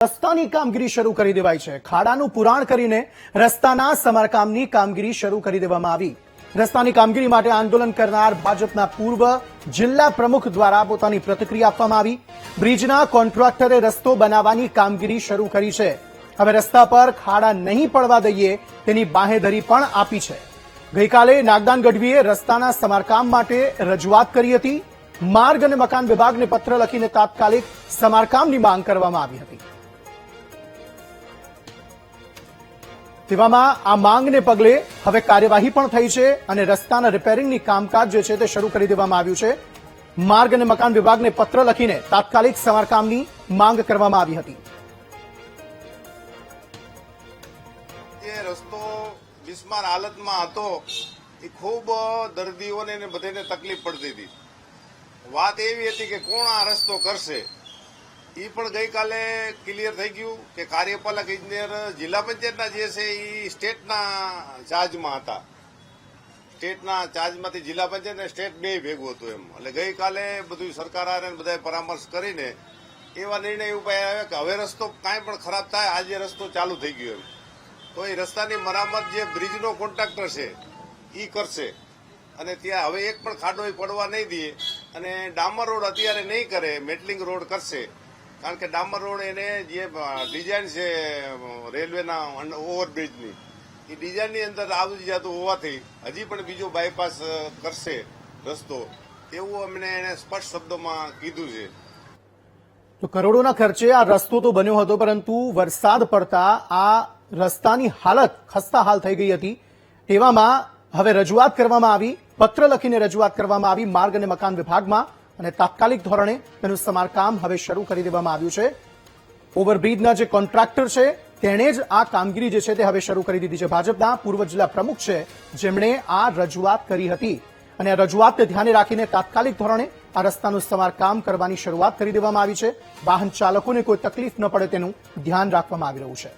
રસ્તાની કામગીરી શરૂ કરી દેવાઈ છે। ખાડાનું પુરાણ કરીને રસ્તાના સમારકામની કામગીરી શરૂ કરી દેવામાં આવી। રસ્તાની કામગીરી માટે આંદોલન કરનાર ભાજપના પૂર્વ જિલ્લા પ્રમુખ દ્વારા પોતાની પ્રતિક્રિયા આપવામાં આવી। બ્રિજના કોન્ટ્રાક્ટરે રસ્તો બનાવવાની કામગીરી શરૂ કરી છે। હવે રસ્તા પર ખાડા નહીં પડવા દઈએ તેની બાંહેધરી પણ આપી છે। ગઈકાલે નાગદાન ગઢવીએ રસ્તાના સમારકામ માટે રજૂઆત કરી હતી। માર્ગ અને મકાન વિભાગને પત્ર લખીને તાત્કાલિક સમારકામની માંગ કરવામાં આવી હતી। તેવામાં આ માંગને પગલે હવે કાર્યવાહી પણ થઈ છે અને રસ્તાના રિપેરિંગની કામકાજ જે છે તે શરૂ કરી દેવામાં આવ્યું છે। માર્ગ અને મકાન વિભાગને પત્ર લખીને તાત્કાલિક સમારકામની માંગ કરવામાં આવી હતી। જે રસ્તો બિસ્માર હાલતમાં હતો એ ખૂબ દર્દીઓને ને બધાને તકલીફ પડતી હતી। વાત એવી હતી કે કોણ આ રસ્તો કરશે, એ પણ ગઈકાલે ક્લિયર થઈ ગયું કે કાર્યપાલક ઇજનેર જિલ્લા પંચાયતના જે છે એ સ્ટેટના ચાર્જમાં હતા। સ્ટેટના ચાર્જમાંથી જિલ્લા પંચાયત ને સ્ટેટ બે ભેગું હતું એમ, એટલે ગઈકાલે બધું સરકાર આરે બધાએ પરામર્શ કરીને એવા નિર્ણય ઉપાય આવ્યા કે હવે રસ્તો કાંઈ પણ ખરાબ થાય, આજે રસ્તો ચાલુ થઈ ગયો એમ, તો એ રસ્તાની મરામત જે બ્રિજનો કોન્ટ્રાક્ટર છે એ કરશે અને ત્યાં હવે એક પણ ખાડો પડવા નહીં દે અને ડામર રોડ અત્યારે નહીં કરે, મેટલિંગ રોડ કરશે। કારણ કે ડામર રોડ એને જે ડિઝાઇન છે રેલવેના ઓવરબ્રિજની એ ડિઝાઇનની અંદર આવી જતું હોવાથી હજી પણ બીજો બાયપાસ કરશે રસ્તો, એવું અમને એને સ્પષ્ટ શબ્દોમાં કીધું છે। તો કરોડોના ખર્ચે આ રસ્તો તો બન્યો હતો, પરંતુ વરસાદ પડતા આ રસ્તાની હાલત ખસ્તાહાલ થઈ ગઈ હતી। તેવામાં હવે રજૂઆત કરવામાં આવી, પત્ર લખીને રજૂઆત કરવામાં આવી માર્ગ અને મકાન વિભાગમાં અને તાત્કાલિક ધોરણે તેનું સમારકામ હવે શરૂ કરી દેવામાં આવ્યું છે। ઓવરબ્રિજના જે કોન્ટ્રાક્ટર છે તેણે જ આ કામગીરી જે છે તે હવે શરૂ કરી દીધી છે। ભાજપના પૂર્વ જિલ્લા પ્રમુખ છે જેમણે આ રજૂઆત કરી હતી અને આ રજૂઆતને ધ્યાને રાખીને તાત્કાલિક ધોરણે આ રસ્તાનું સમારકામ કરવાની શરૂઆત કરી દેવામાં આવી છે। વાહન ચાલકોને કોઈ તકલીફ ન પડે તેનું ધ્યાન રાખવામાં આવી રહ્યું છે।